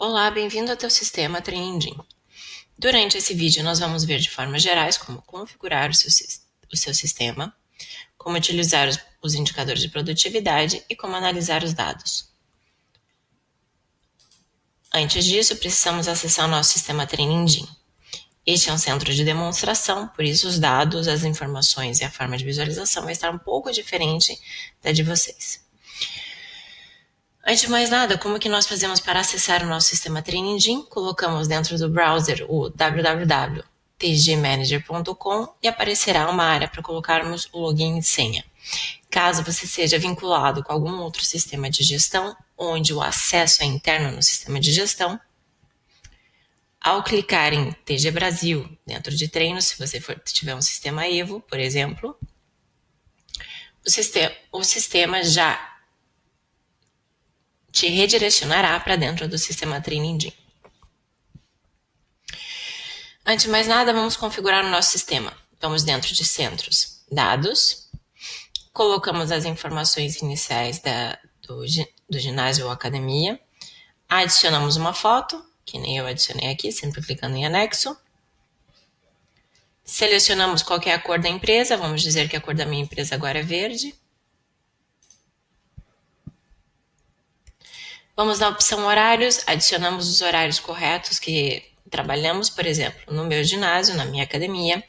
Olá, bem-vindo ao teu sistema Training. Durante esse vídeo nós vamos ver de formas gerais como configurar o seu sistema, como utilizar os indicadores de produtividade e como analisar os dados. Antes disso, precisamos acessar o nosso sistema Training. Este é um centro de demonstração, por isso os dados, as informações e a forma de visualização vai estar um pouco diferente da de vocês. Antes de mais nada, como que nós fazemos para acessar o nosso sistema Training? Colocamos dentro do browser o www.tgmanager.com e aparecerá uma área para colocarmos o login e senha. Caso você seja vinculado com algum outro sistema de gestão, onde o acesso é interno no sistema de gestão, ao clicar em TG Brasil dentro de treinos, se você tiver um sistema Evo, por exemplo, o sistema já te redirecionará para dentro do sistema Training. Antes de mais nada, vamos configurar o nosso sistema. Vamos dentro de centros, dados, colocamos as informações iniciais do ginásio ou academia, adicionamos uma foto, que nem eu adicionei aqui, sempre clicando em anexo, selecionamos qual é a cor da empresa, vamos dizer que a cor da minha empresa agora é verde. Vamos na opção horários, adicionamos os horários corretos que trabalhamos, por exemplo, no meu ginásio, na minha academia,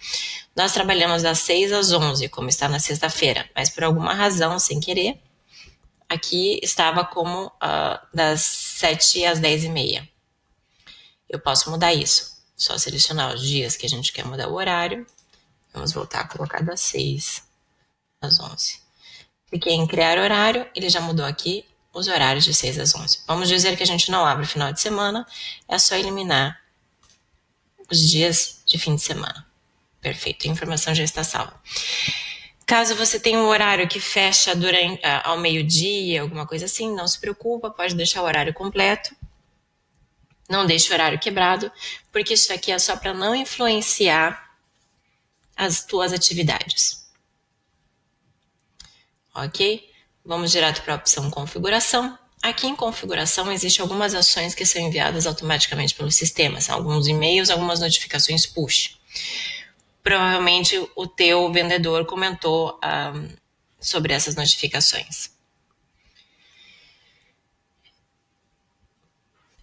nós trabalhamos das 6 às 11, como está na sexta-feira, mas por alguma razão, sem querer, aqui estava como das 7 às 10h30. Eu posso mudar isso, só selecionar os dias que a gente quer mudar o horário. Vamos voltar a colocar das 6 às 11. Cliquei em criar horário, ele já mudou aqui os horários de 6 às 11. Vamos dizer que a gente não abre o final de semana, é só eliminar os dias de fim de semana. Perfeito, a informação já está salva. Caso você tenha um horário que fecha ao meio-dia, alguma coisa assim, não se preocupa, pode deixar o horário completo. Não deixe o horário quebrado, porque isso aqui é só para não influenciar as tuas atividades. Ok? Vamos direto para a opção configuração. Aqui em configuração existem algumas ações que são enviadas automaticamente pelo sistema. São alguns e-mails, algumas notificações push. Provavelmente o teu vendedor comentou sobre essas notificações.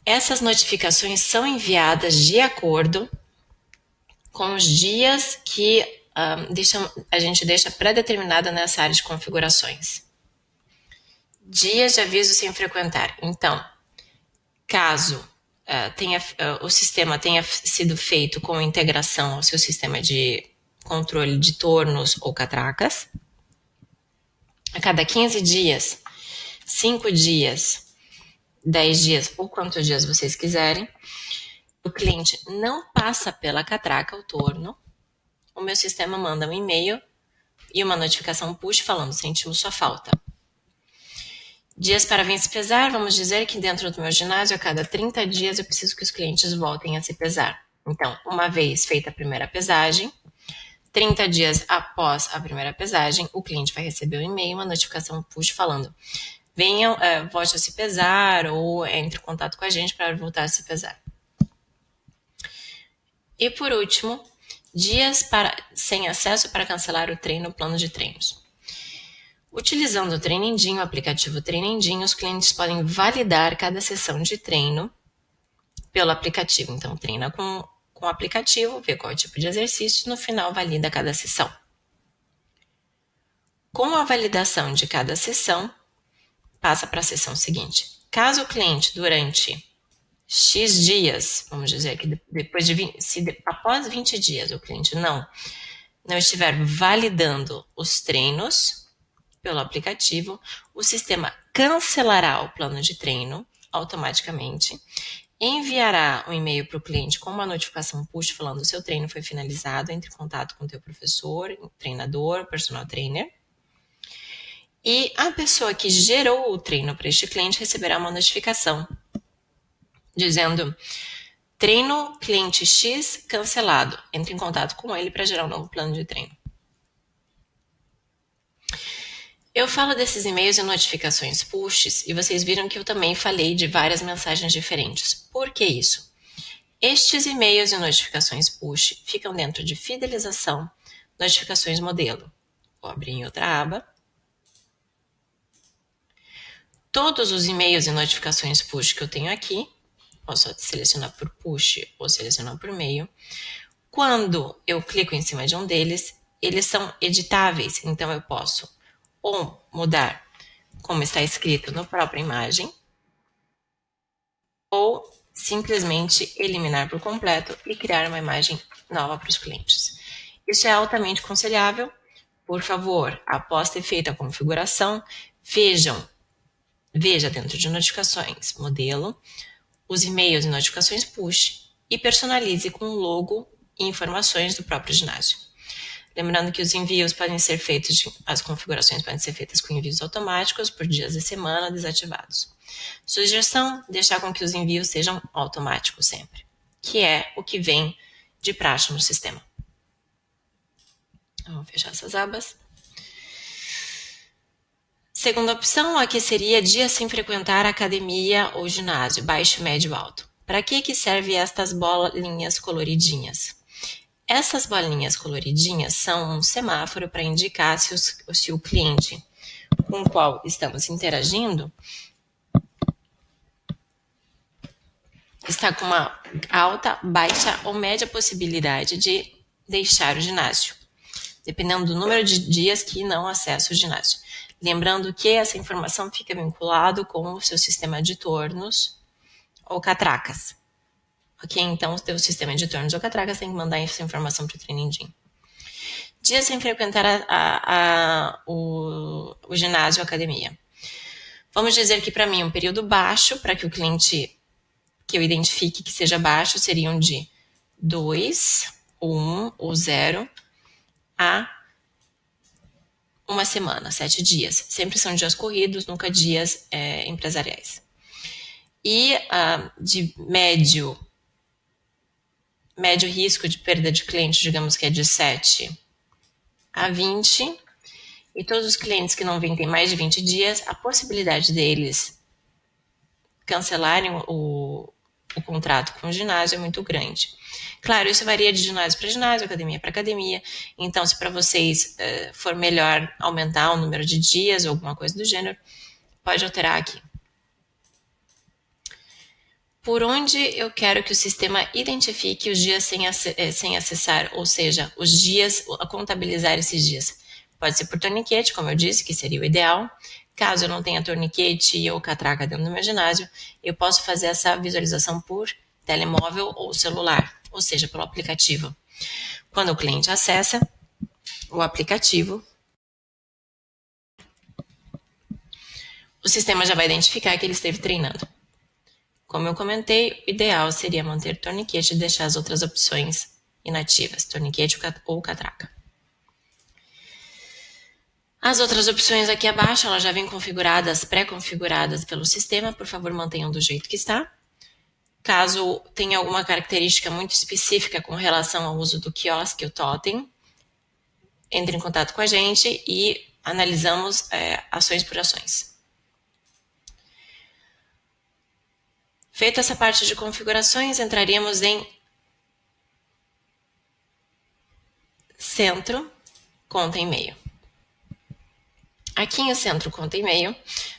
Essas notificações são enviadas de acordo com os dias que a gente deixa pré-determinada nessa área de configurações. Dias de aviso sem frequentar. Então, caso o sistema tenha sido feito com integração ao seu sistema de controle de tornos ou catracas, a cada 15 dias, 5 dias, 10 dias ou quantos dias vocês quiserem, o cliente não passa pela catraca ou torno, o meu sistema manda um e-mail e uma notificação push falando: sentimos sua falta. Dias para vir se pesar, vamos dizer que dentro do meu ginásio, a cada 30 dias eu preciso que os clientes voltem a se pesar. Então, uma vez feita a primeira pesagem, 30 dias após a primeira pesagem, o cliente vai receber um e-mail, uma notificação push falando: venham, volte a se pesar ou entre em contato com a gente para voltar a se pesar. E por último, dias sem acesso para cancelar o treino ou plano de treinos. Utilizando o Training, o aplicativo Training, os clientes podem validar cada sessão de treino pelo aplicativo. Então, treina com o aplicativo, vê qual é o tipo de exercício e no final valida cada sessão. Com a validação de cada sessão, passa para a sessão seguinte. Caso o cliente, durante X dias, vamos dizer que após 20 dias o cliente não estiver validando os treinos pelo aplicativo, o sistema cancelará o plano de treino automaticamente, enviará um e-mail para o cliente com uma notificação push falando: o seu treino foi finalizado, entre em contato com o teu professor, treinador, personal trainer, e a pessoa que gerou o treino para este cliente receberá uma notificação dizendo: treino cliente X cancelado, entre em contato com ele para gerar um novo plano de treino. Eu falo desses e-mails e notificações pushes e vocês viram que eu também falei de várias mensagens diferentes. Por que isso? Estes e-mails e notificações push ficam dentro de fidelização, notificações modelo. Vou abrir em outra aba. Todos os e-mails e notificações push que eu tenho aqui, posso selecionar por push ou selecionar por e-mail. Quando eu clico em cima de um deles, eles são editáveis, então eu posso ou mudar como está escrito na própria imagem, ou simplesmente eliminar por completo e criar uma imagem nova para os clientes. Isso é altamente aconselhável. Por favor, após ter feito a configuração, veja dentro de notificações, modelo, os e-mails e notificações push e personalize com o logo e informações do próprio ginásio. Lembrando que os envios podem ser feitos, as configurações podem ser feitas com envios automáticos por dias de semana desativados. Sugestão: deixar com que os envios sejam automáticos sempre, que é o que vem de praxe no sistema. Vamos fechar essas abas. Segunda opção, aqui seria dias sem frequentar academia ou ginásio, baixo, médio, alto. Para que servem estas bolinhas coloridinhas? Essas bolinhas coloridinhas são um semáforo para indicar se o cliente com o qual estamos interagindo está com uma alta, baixa ou média possibilidade de deixar o ginásio, dependendo do número de dias que não acessa o ginásio. Lembrando que essa informação fica vinculada com o seu sistema de turnos ou catracas. Ok? Então, o teu sistema de turnos ou catracas tem que mandar essa informação para o TrainingGym. Dias sem frequentar o ginásio ou academia. Vamos dizer que para mim um período baixo, para que o cliente que eu identifique que seja baixo, seriam de 2, 1 ou 0 a uma semana, 7 dias. Sempre são dias corridos, nunca dias empresariais. E de médio risco de perda de cliente, digamos que é de 7 a 20. E todos os clientes que não vêm tem mais de 20 dias, a possibilidade deles cancelarem o contrato com o ginásio é muito grande. Claro, isso varia de ginásio para ginásio, academia para academia. Então, se para vocês for melhor aumentar o número de dias ou alguma coisa do gênero, pode alterar aqui. Por onde eu quero que o sistema identifique os dias sem acessar, ou seja, os dias, a contabilizar esses dias. Pode ser por torniquete, como eu disse, que seria o ideal. Caso eu não tenha torniquete ou catraca dentro do meu ginásio, eu posso fazer essa visualização por telemóvel ou celular, ou seja, pelo aplicativo. Quando o cliente acessa o aplicativo, o sistema já vai identificar que ele esteve treinando. Como eu comentei, o ideal seria manter torniquete e deixar as outras opções inativas, torniquete ou catraca. As outras opções aqui abaixo, elas já vêm configuradas, pré-configuradas pelo sistema, por favor mantenham do jeito que está. Caso tenha alguma característica muito específica com relação ao uso do quiosque ou totem, entre em contato com a gente e analisamos ações por ações. Feita essa parte de configurações, entraríamos em Centro, Conta e-mail. Aqui em Centro, Conta e-mail,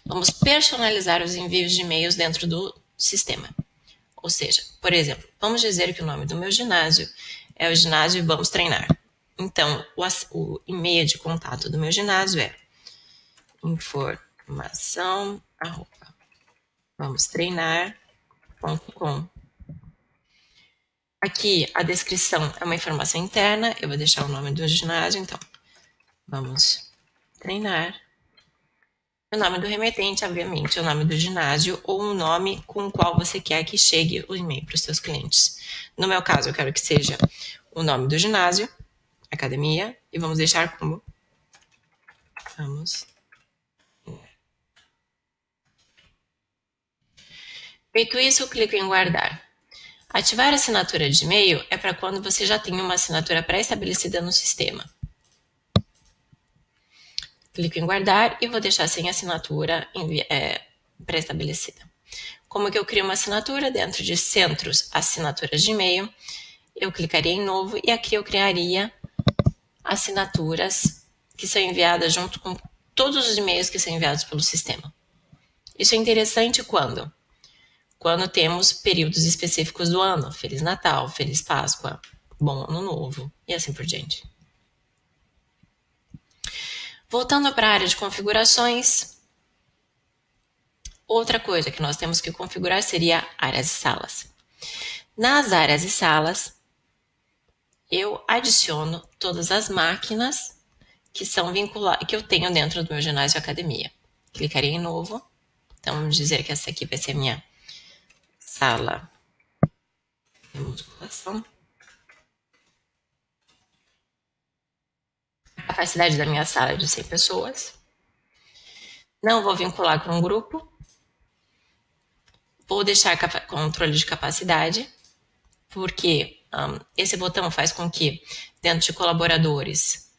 vamos personalizar os envios de e-mails dentro do sistema. Ou seja, por exemplo, vamos dizer que o nome do meu ginásio é o ginásio Vamos Treinar. Então, o e-mail de contato do meu ginásio é informação@vamostreinar.com. Aqui a descrição é uma informação interna, eu vou deixar o nome do ginásio, então, Vamos Treinar. O nome do remetente, obviamente, o nome do ginásio ou um nome com o qual você quer que chegue o e-mail para os seus clientes. No meu caso, eu quero que seja o nome do ginásio, academia, e vamos deixar como Vamos. Feito isso, eu clico em guardar. Ativar a assinatura de e-mail é para quando você já tem uma assinatura pré-estabelecida no sistema. Clico em guardar e vou deixar sem assinatura pré-estabelecida. Como que eu crio uma assinatura? Dentro de centros, assinaturas de e-mail, eu clicaria em novo e aqui eu criaria assinaturas que são enviadas junto com todos os e-mails que são enviados pelo sistema. Isso é interessante quando? Quando temos períodos específicos do ano. Feliz Natal, Feliz Páscoa, Bom Ano Novo e assim por diante. Voltando para a área de configurações, outra coisa que nós temos que configurar seria áreas e salas. Nas áreas e salas, eu adiciono todas as máquinas que são vinculadas, que eu tenho dentro do meu ginásio e academia. Clicaria em novo. Então, vamos dizer que essa aqui vai ser minha sala de musculação. A capacidade da minha sala é de 100 pessoas. Não vou vincular com um grupo. Vou deixar controle de capacidade, porque esse botão faz com que, dentro de colaboradores,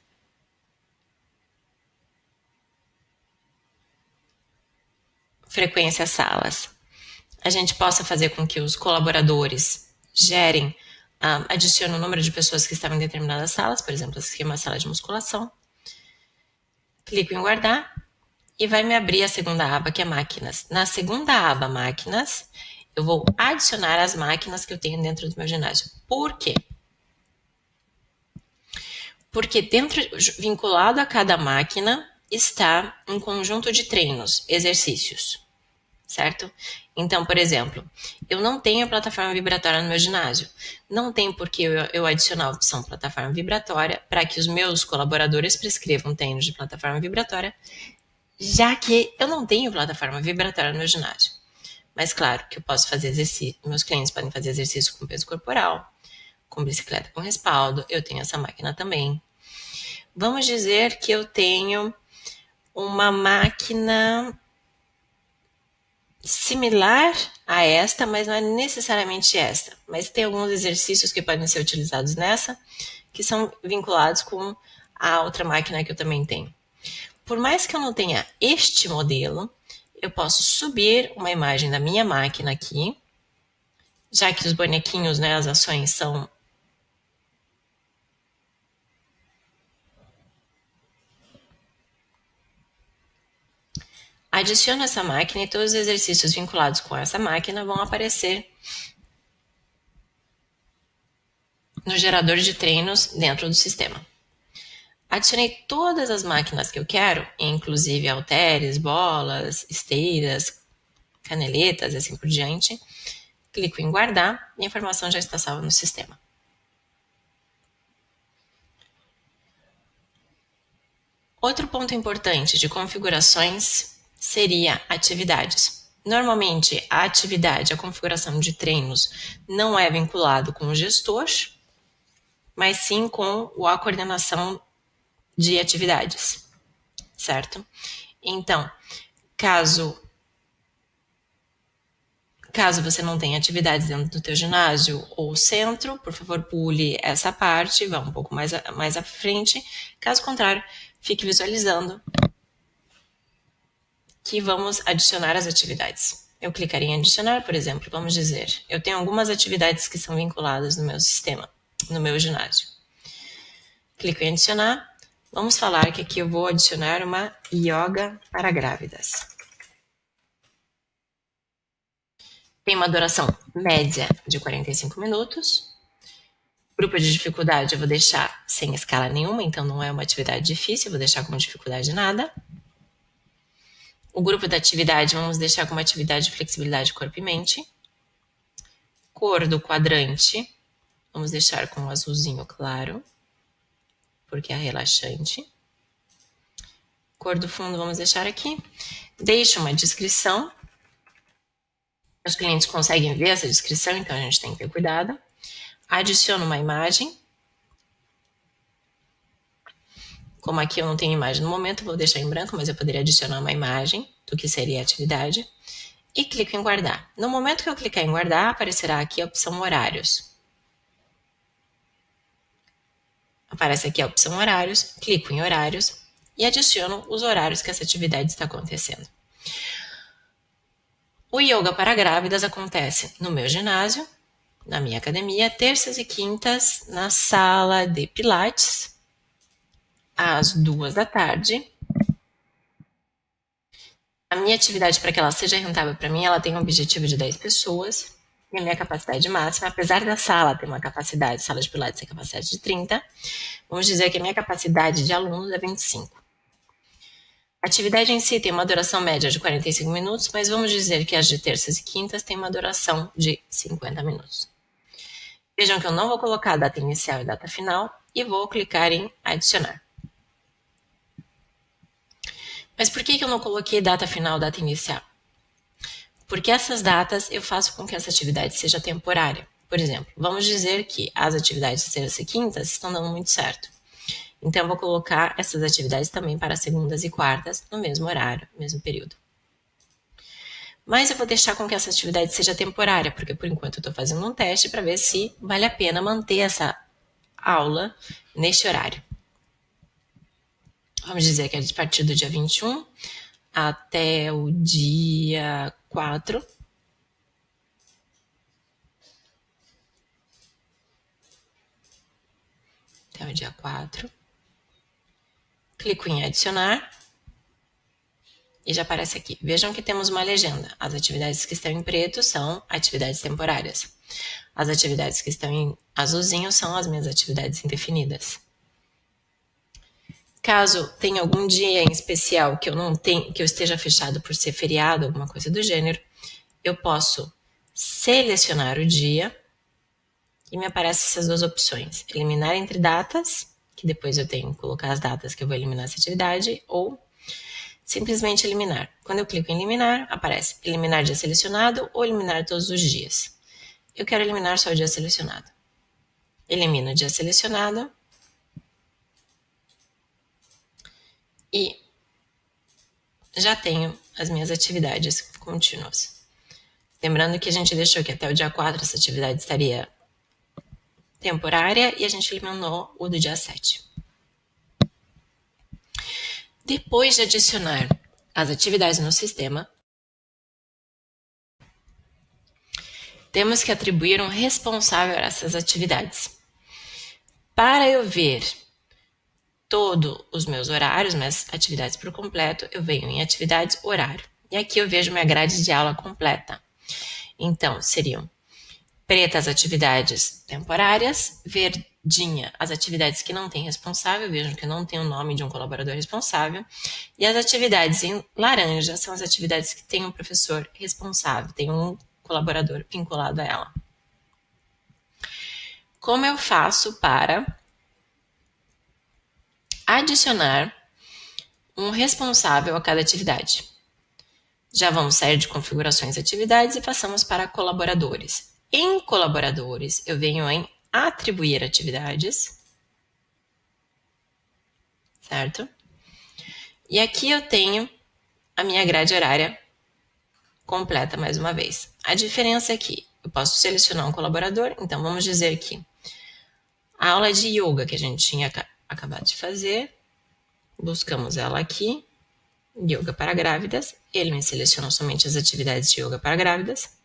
frequência salas, a gente possa fazer com que os colaboradores gerem, adicionem o número de pessoas que estavam em determinadas salas, por exemplo, essa aqui é uma sala de musculação. Clico em guardar e vai me abrir a segunda aba, que é máquinas. Na segunda aba máquinas, eu vou adicionar as máquinas que eu tenho dentro do meu ginásio. Por quê? Porque vinculado a cada máquina, está um conjunto de treinos, exercícios, certo? Então, por exemplo, eu não tenho plataforma vibratória no meu ginásio. Não tem por que eu adicionar a opção plataforma vibratória para que os meus colaboradores prescrevam treinos de plataforma vibratória, já que eu não tenho plataforma vibratória no meu ginásio. Mas claro que eu posso fazer exercício, meus clientes podem fazer exercício com peso corporal, com bicicleta com respaldo, eu tenho essa máquina também. Vamos dizer que eu tenho uma máquina similar a esta, mas não é necessariamente esta. Mas tem alguns exercícios que podem ser utilizados nessa, que são vinculados com a outra máquina que eu também tenho. Por mais que eu não tenha este modelo, eu posso subir uma imagem da minha máquina aqui, já que os bonequinhos, né, as ações são adiciono essa máquina e todos os exercícios vinculados com essa máquina vão aparecer no gerador de treinos dentro do sistema. Adicionei todas as máquinas que eu quero, inclusive halteres, bolas, esteiras, caneletas e assim por diante. Clico em guardar e a informação já está salva no sistema. Outro ponto importante de configurações seria atividades. Normalmente, a atividade, a configuração de treinos não é vinculado com o gestor, mas sim com a coordenação de atividades, certo? Então, caso você não tenha atividades dentro do teu ginásio ou centro, por favor, pule essa parte, vá um pouco mais à frente. Caso contrário, fique visualizando que vamos adicionar as atividades. Eu clicaria em adicionar, por exemplo, vamos dizer, eu tenho algumas atividades que são vinculadas no meu sistema, no meu ginásio. Clico em adicionar. Vamos falar que aqui eu vou adicionar uma yoga para grávidas. Tem uma duração média de 45 minutos. Grupo de dificuldade eu vou deixar sem escala nenhuma, então não é uma atividade difícil, eu vou deixar como dificuldade nada. O grupo da atividade vamos deixar como atividade de flexibilidade corpo e mente. Cor do quadrante, vamos deixar com um azulzinho claro, porque é relaxante. Cor do fundo vamos deixar aqui. Deixo uma descrição. Os clientes conseguem ver essa descrição, então a gente tem que ter cuidado. Adiciono uma imagem. Como aqui eu não tenho imagem no momento, vou deixar em branco, mas eu poderia adicionar uma imagem do que seria a atividade. E clico em guardar. No momento que eu clicar em guardar, aparecerá aqui a opção horários. Aparece aqui a opção horários, clico em horários e adiciono os horários que essa atividade está acontecendo. O yoga para grávidas acontece no meu ginásio, na minha academia, terças e quintas, na sala de pilates, às 2 da tarde. A minha atividade, para que ela seja rentável para mim, ela tem um objetivo de 10 pessoas. E a minha capacidade máxima, apesar da sala ter uma capacidade, sala de pilates ter capacidade de 30, vamos dizer que a minha capacidade de alunos é 25. A atividade em si tem uma duração média de 45 minutos, mas vamos dizer que as de terças e quintas têm uma duração de 50 minutos. Vejam que eu não vou colocar a data inicial e data final e vou clicar em adicionar. Mas por que eu não coloquei data final, data inicial? Porque essas datas eu faço com que essa atividade seja temporária. Por exemplo, vamos dizer que as atividades de terças e quintas estão dando muito certo. Então, eu vou colocar essas atividades também para segundas e quartas, no mesmo horário, no mesmo período. Mas eu vou deixar com que essa atividade seja temporária, porque por enquanto eu estou fazendo um teste para ver se vale a pena manter essa aula neste horário. Vamos dizer que é a partir do dia 21 até o dia 4. Até o dia 4. Clico em adicionar e já aparece aqui. Vejam que temos uma legenda. As atividades que estão em preto são atividades temporárias. As atividades que estão em azulzinho são as minhas atividades indefinidas. Caso tenha algum dia em especial que eu esteja fechado por ser feriado, alguma coisa do gênero, eu posso selecionar o dia e me aparecem essas duas opções. Eliminar entre datas, que depois eu tenho que colocar as datas que eu vou eliminar essa atividade, ou simplesmente eliminar. Quando eu clico em eliminar, aparece eliminar dia selecionado ou eliminar todos os dias. Eu quero eliminar só o dia selecionado. Elimino o dia selecionado e já tenho as minhas atividades contínuas. Lembrando que a gente deixou que até o dia 4 essa atividade estaria temporária e a gente eliminou o do dia 7. Depois de adicionar as atividades no sistema, temos que atribuir um responsável a essas atividades. Para eu ver todos os meus horários, minhas atividades por completo, eu venho em atividades, horário. E aqui eu vejo minha grade de aula completa. Então, seriam preta as atividades temporárias, verdinha as atividades que não tem responsável, vejam que não tem o nome de um colaborador responsável, e as atividades em laranja são as atividades que tem um professor responsável, tem um colaborador vinculado a ela. Como eu faço para adicionar um responsável a cada atividade? Já vamos sair de configurações de atividades e passamos para colaboradores. Em colaboradores, eu venho em atribuir atividades, certo? E aqui eu tenho a minha grade horária completa mais uma vez. A diferença é que eu posso selecionar um colaborador, então vamos dizer que a aula de yoga que a gente tinha acabado de fazer, buscamos ela aqui, yoga para grávidas, ele me seleciona somente as atividades de yoga para grávidas.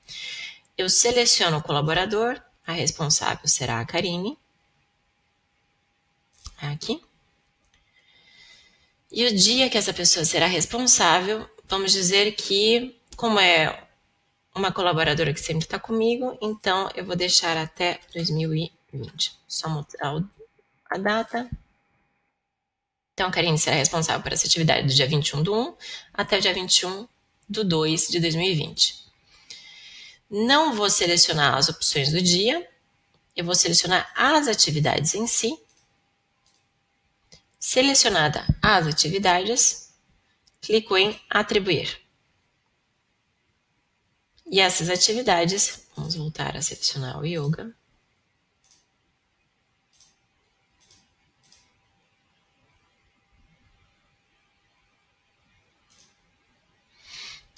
Eu seleciono o colaborador, a responsável será a Karine. Aqui. E o dia que essa pessoa será responsável, vamos dizer que, como é uma colaboradora que sempre está comigo, então eu vou deixar até 2020. Só mudar a data. Então, a Karine será responsável por essa atividade do dia 21/1 até o dia 21/2 de 2020. Não vou selecionar as opções do dia, eu vou selecionar as atividades em si. Selecionada as atividades, clico em atribuir. E essas atividades, vamos voltar a selecionar o yoga.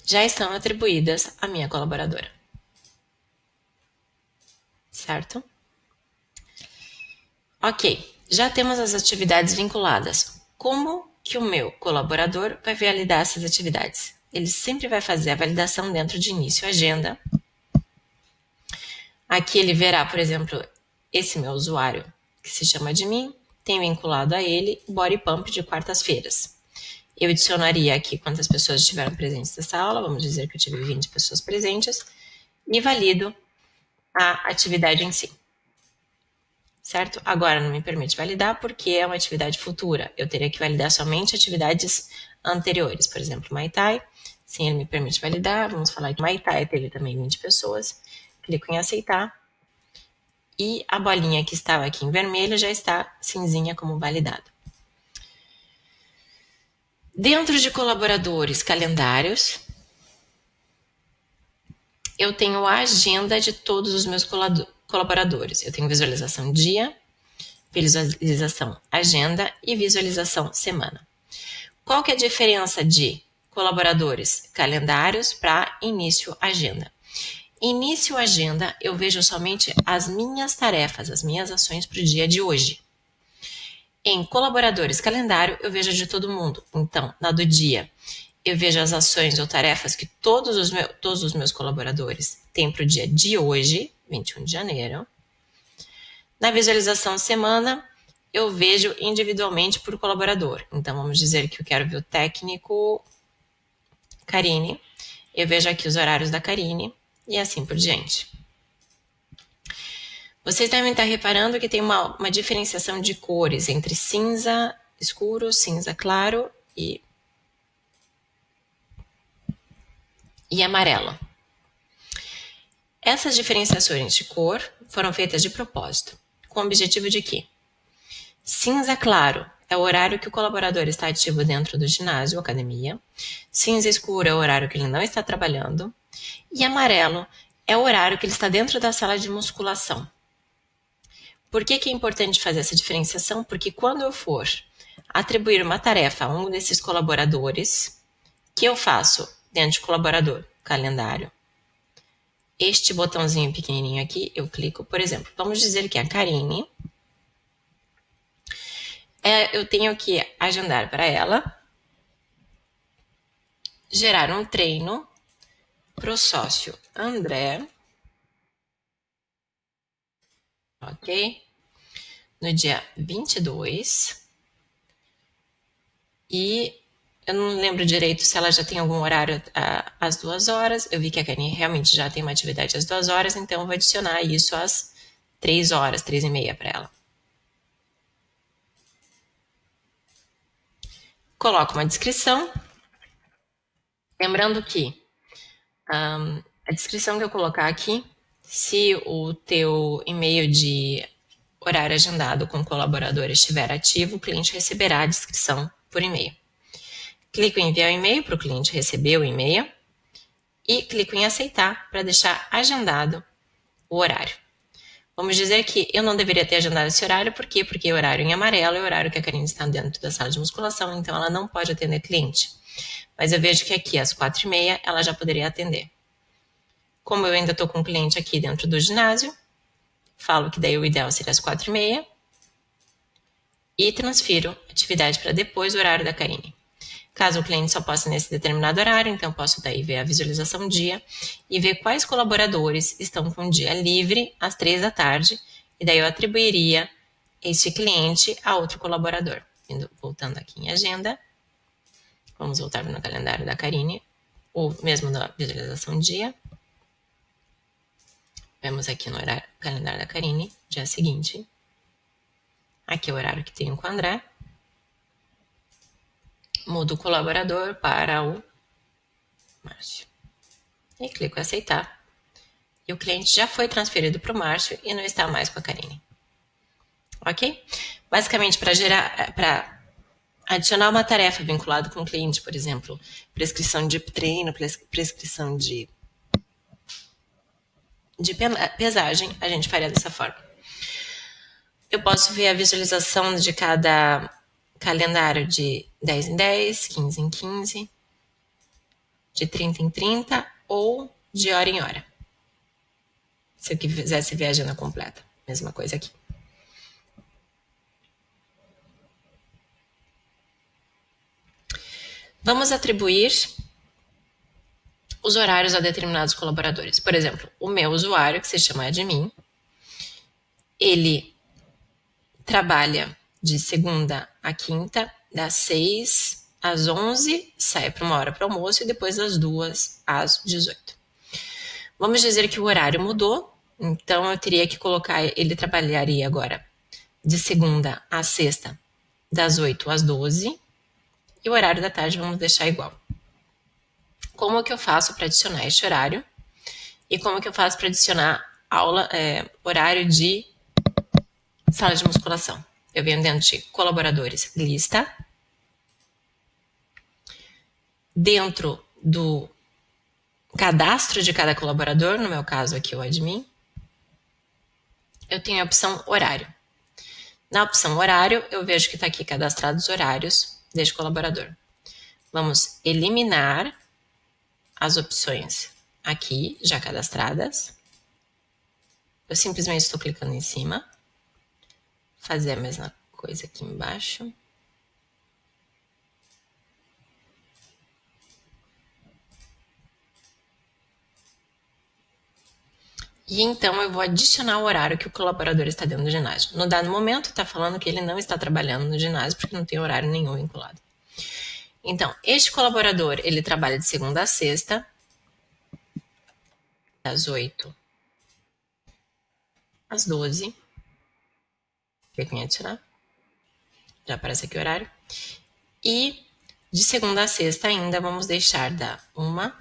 Já estão atribuídas à minha colaboradora. Certo? Ok, já temos as atividades vinculadas. Como que o meu colaborador vai validar essas atividades? Ele sempre vai fazer a validação dentro de início agenda. Aqui ele verá, por exemplo, esse meu usuário, que se chama admin, tem vinculado a ele o body pump de quartas-feiras. Eu adicionaria aqui quantas pessoas estiveram presentes nessa aula, vamos dizer que eu tive 20 pessoas presentes, e valido a atividade em si. Certo? Agora não me permite validar porque é uma atividade futura. Eu teria que validar somente atividades anteriores. Por exemplo, Maitai. Sim, ele me permite validar. Vamos falar que Maitai teve também 20 pessoas. Clico em aceitar. E a bolinha que estava aqui em vermelho já está cinzinha como validado. Dentro de colaboradores calendários, eu tenho a agenda de todos os meus colaboradores. Eu tenho visualização dia, visualização agenda e visualização semana. Qual que é a diferença de colaboradores calendários para início agenda? Início agenda, eu vejo somente as minhas tarefas, as minhas ações para o dia de hoje. Em colaboradores calendário, eu vejo de todo mundo. Então, na do dia, eu vejo as ações ou tarefas que todos os meus colaboradores têm para o dia de hoje, 21 de janeiro. Na visualização semana, eu vejo individualmente por colaborador. Então, vamos dizer que eu quero ver o técnico Karine. Eu vejo aqui os horários da Karine e assim por diante. Vocês devem estar reparando que tem uma diferenciação de cores entre cinza escuro, cinza claro e amarelo. Essas diferenciações de cor foram feitas de propósito, com o objetivo de que cinza claro é o horário que o colaborador está ativo dentro do ginásio ou academia, cinza escuro é o horário que ele não está trabalhando e amarelo é o horário que ele está dentro da sala de musculação. Por que é importante fazer essa diferenciação? Porque quando eu for atribuir uma tarefa a um desses colaboradores, que eu faço dentro de colaborador, calendário, este botãozinho pequenininho aqui, eu clico, por exemplo, vamos dizer que a Karine, eu tenho que agendar para ela, gerar um treino para o sócio André, ok? No dia 22. E eu não lembro direito se ela já tem algum horário às 2 horas. Eu vi que a Karine realmente já tem uma atividade às 2 horas, então eu vou adicionar isso às 3 horas, 3 e meia para ela. Coloco uma descrição. Lembrando que a descrição que eu colocar aqui, se o teu e-mail de horário agendado com o colaborador estiver ativo, o cliente receberá a descrição por e-mail. Clico em enviar o e-mail para o cliente receber o e-mail e clico em aceitar para deixar agendado o horário. Vamos dizer que eu não deveria ter agendado esse horário, por quê? Porque o horário em amarelo é o horário que a Karine está dentro da sala de musculação, então ela não pode atender cliente. Mas eu vejo que aqui às 4h30 ela já poderia atender. Como eu ainda estou com um cliente aqui dentro do ginásio, falo que daí o ideal seria às 4h30 e transfiro a atividade para depois do horário da Karine. Caso o cliente só possa nesse determinado horário, então posso daí ver a visualização dia e ver quais colaboradores estão com o dia livre às 3 da tarde, e daí eu atribuiria este cliente a outro colaborador. Voltando aqui em agenda, vamos voltar no calendário da Karine, ou mesmo na visualização dia. Vemos aqui no calendário da Karine, dia seguinte. Aqui é o horário que tenho com o André. Mudo o colaborador para o Márcio. E clico em aceitar. E o cliente já foi transferido para o Márcio e não está mais com a Karine. Ok? Basicamente, para adicionar uma tarefa vinculada com o cliente, por exemplo, prescrição de treino, prescrição de pesagem, a gente faria dessa forma. Eu posso ver a visualização de cada calendário de 10 em 10, 15 em 15, de 30 em 30 ou de hora em hora. Se eu quisesse ver a agenda completa. Mesma coisa aqui. Vamos atribuir os horários a determinados colaboradores. Por exemplo, o meu usuário, que se chama admin, ele trabalha de segunda a quinta, das 6 às 11, sai para uma hora para o almoço e depois das 2 às 18. Vamos dizer que o horário mudou, então eu teria que colocar, ele trabalharia agora de segunda a sexta, das 8 às 12, e o horário da tarde vamos deixar igual. Como que eu faço para adicionar este horário? E como que eu faço para adicionar horário de sala de musculação? Eu venho dentro de colaboradores, lista. Dentro do cadastro de cada colaborador, no meu caso aqui o admin, eu tenho a opção horário. Na opção horário, eu vejo que está aqui cadastrados horários deste colaborador. Vamos eliminar as opções aqui já cadastradas. Eu simplesmente estou clicando em cima. Fazer a mesma coisa aqui embaixo. E então eu vou adicionar o horário que o colaborador está dentro do ginásio. No dado momento, está falando que ele não está trabalhando no ginásio porque não tem horário nenhum vinculado. Então, este colaborador, ele trabalha de segunda a sexta, das 8 às 12. Clique em adicionar. Já aparece aqui o horário. E de segunda a sexta ainda vamos deixar da 1,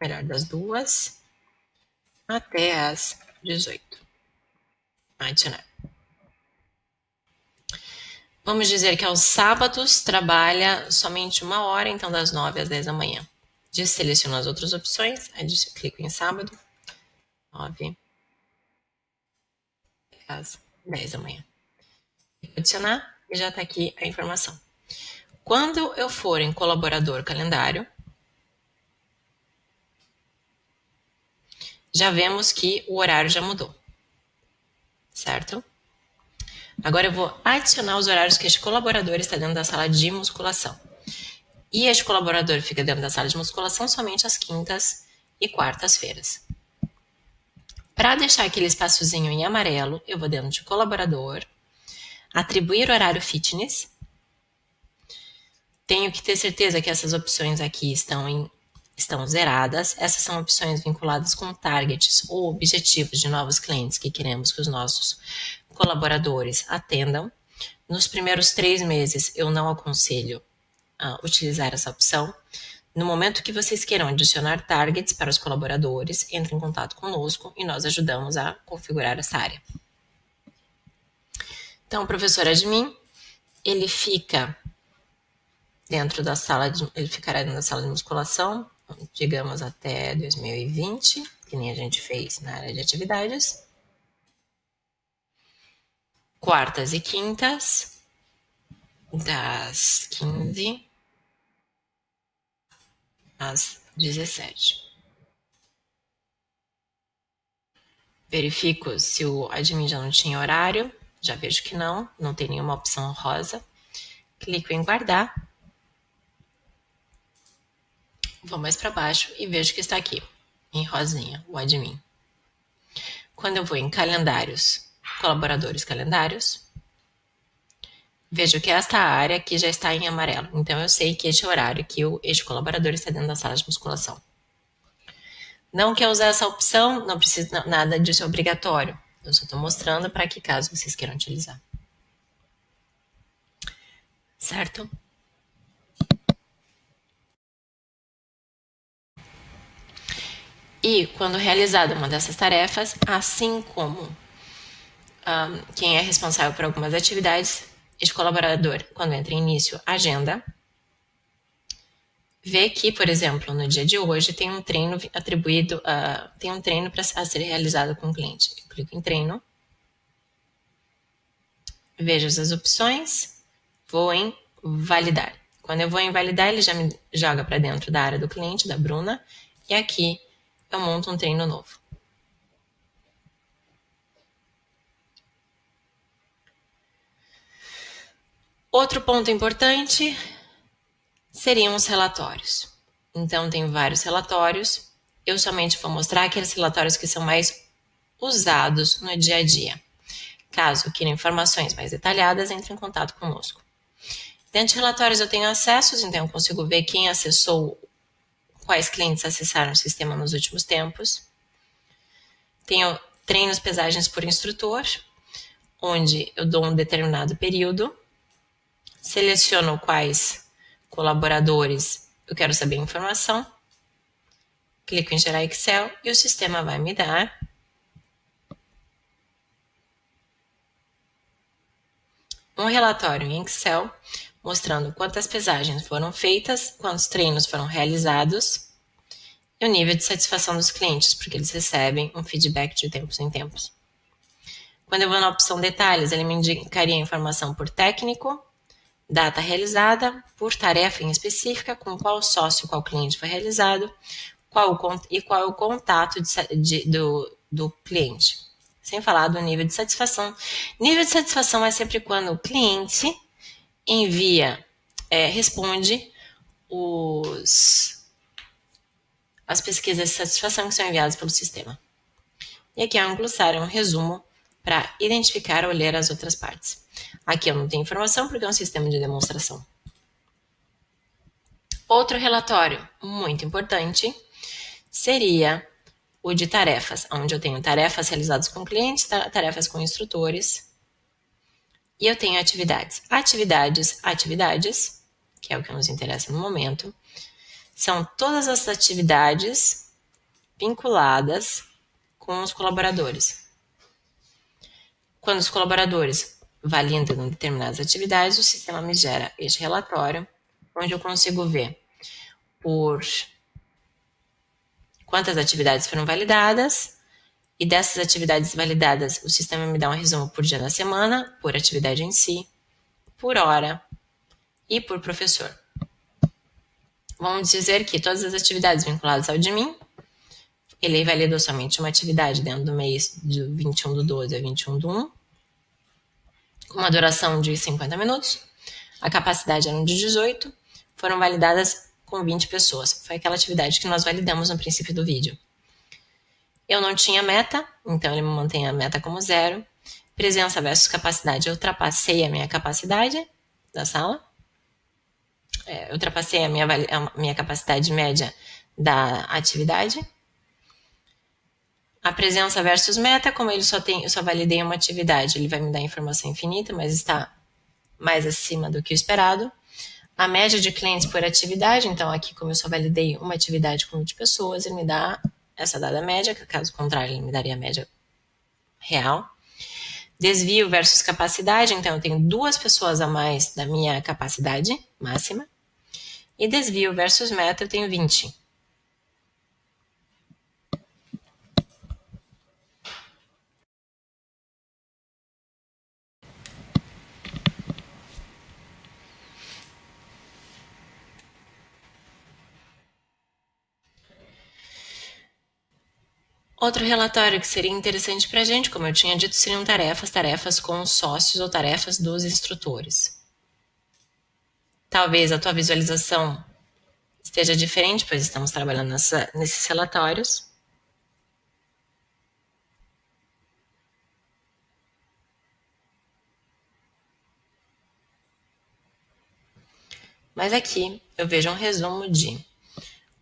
melhor das 2, até as 18. Adicionar. Vamos dizer que aos sábados trabalha somente 1 hora, então das 9 às 10 da manhã. Seleciono as outras opções, clico em sábado, 9 às 10 da manhã. Adicionar e já está aqui a informação. Quando eu for em colaborador calendário, já vemos que o horário já mudou, certo? Agora eu vou adicionar os horários que este colaborador está dentro da sala de musculação. E este colaborador fica dentro da sala de musculação somente às quintas e quartas-feiras. Para deixar aquele espaciozinho em amarelo, eu vou dentro de colaborador, atribuir horário fitness. Tenho que ter certeza que essas opções aqui estão zeradas. Essas são opções vinculadas com targets ou objetivos de novos clientes que queremos que os nossos colaboradores atendam. Nos primeiros 3 meses, eu não aconselho utilizar essa opção. No momento que vocês queiram adicionar targets para os colaboradores, entre em contato conosco e nós ajudamos a configurar essa área. Então, o professor admin, ele fica dentro da sala ele ficará dentro da sala de musculação, digamos até 2020, que nem a gente fez na área de atividades. Quartas e quintas, das 15 às 17. Verifico se o admin já não tinha horário, já vejo que não tem nenhuma opção rosa. Clico em guardar. Vou mais para baixo e vejo que está aqui, em rosinha, o admin. Quando eu vou em calendários, colaboradores calendários, vejo que esta área aqui já está em amarelo. Então eu sei que este horário que este colaborador está dentro da sala de musculação. Não quer usar essa opção, não precisa nada disso, é obrigatório. Eu só estou mostrando para que caso vocês queiram utilizar. Certo? E quando realizada uma dessas tarefas, assim como quem é responsável por algumas atividades, este colaborador, quando entra em início, agenda, vê que, por exemplo, no dia de hoje tem um treino atribuído, tem um treino a ser realizado com o cliente. Eu clico em treino, vejo as opções, vou em validar. Quando eu vou em validar, ele já me joga para dentro da área do cliente, da Bruna, e aqui eu monto um treino novo. Outro ponto importante seriam os relatórios. Então, tem vários relatórios. Eu somente vou mostrar aqueles relatórios que são mais usados no dia a dia. Caso queiram informações mais detalhadas, entre em contato conosco. Dentro de relatórios eu tenho acessos, então eu consigo ver quem acessou, quais clientes acessaram o sistema nos últimos tempos. Tenho treinos, pesagens por instrutor, onde eu dou um determinado período, seleciono quais colaboradores eu quero saber a informação, clico em gerar Excel e o sistema vai me dar um relatório em Excel mostrando quantas pesagens foram feitas, quantos treinos foram realizados e o nível de satisfação dos clientes, porque eles recebem um feedback de tempos em tempos. Quando eu vou na opção detalhes, ele me indicaria a informação por técnico, data realizada, por tarefa em específica, com qual sócio, qual cliente foi realizado, qual é o contato do cliente. Sem falar do nível de satisfação. Nível de satisfação é sempre quando o cliente responde as pesquisas de satisfação que são enviadas pelo sistema. E aqui é um glossário, um resumo para identificar ou ler as outras partes. Aqui eu não tenho informação porque é um sistema de demonstração. Outro relatório muito importante seria o de tarefas, onde eu tenho tarefas realizadas com clientes, tarefas com instrutores, e eu tenho atividades. Atividades, que é o que nos interessa no momento, são todas as atividades vinculadas com os colaboradores. Quando os colaboradores validam determinadas atividades, o sistema me gera este relatório, onde eu consigo ver por quantas atividades foram validadas, e dessas atividades validadas, o sistema me dá um resumo por dia da semana, por atividade em si, por hora e por professor. Vamos dizer que todas as atividades vinculadas ao DMIM, ele validou somente uma atividade dentro do mês de 21/12 a 21/1, com uma duração de 50 minutos, a capacidade era de 18, foram validadas com 20 pessoas. Foi aquela atividade que nós validamos no princípio do vídeo. Eu não tinha meta, então ele me mantém a meta como 0. Presença versus capacidade. Eu ultrapassei a minha capacidade da sala. Eu ultrapassei a minha capacidade média da atividade. A presença versus meta, como eu só validei uma atividade, ele vai me dar informação infinita, mas está mais acima do que o esperado. A média de clientes por atividade, então aqui como eu só validei uma atividade com 20 pessoas, ele me dá essa dada média, que caso contrário ele me daria a média real. Desvio versus capacidade, então eu tenho 2 pessoas a mais da minha capacidade máxima. E desvio versus meta eu tenho 20. Outro relatório que seria interessante para a gente, como eu tinha dito, seriam tarefas com os sócios ou tarefas dos instrutores. Talvez a tua visualização esteja diferente, pois estamos trabalhando nesses relatórios. Mas aqui eu vejo um resumo de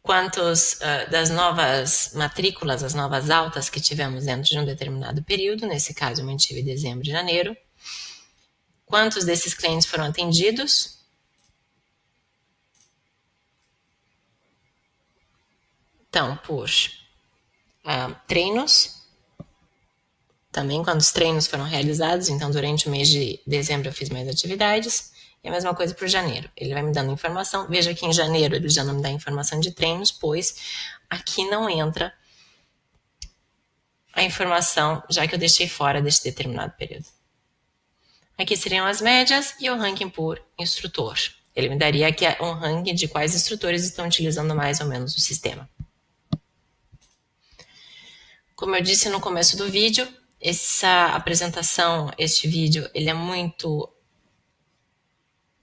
quantos das novas matrículas, as novas altas que tivemos dentro de um determinado período, nesse caso eu mantive dezembro e janeiro, quantos desses clientes foram atendidos, então por treinos, também quantos treinos foram realizados, então durante o mês de dezembro eu fiz mais atividades, e a mesma coisa para janeiro. Ele vai me dando informação. Veja que em janeiro ele já não me dá informação de treinos, pois aqui não entra a informação, já que eu deixei fora deste determinado período. Aqui seriam as médias e o ranking por instrutor. Ele me daria aqui um ranking de quais instrutores estão utilizando mais ou menos o sistema. Como eu disse no começo do vídeo, essa apresentação, este vídeo, ele é muito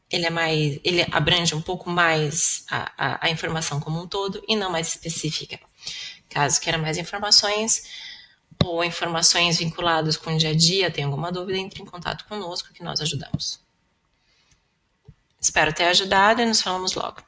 ele abrange um pouco mais a informação como um todo e não mais específica. Caso queira mais informações ou informações vinculadas com o dia a dia, tenha alguma dúvida, entre em contato conosco que nós ajudamos. Espero ter ajudado e nos falamos logo.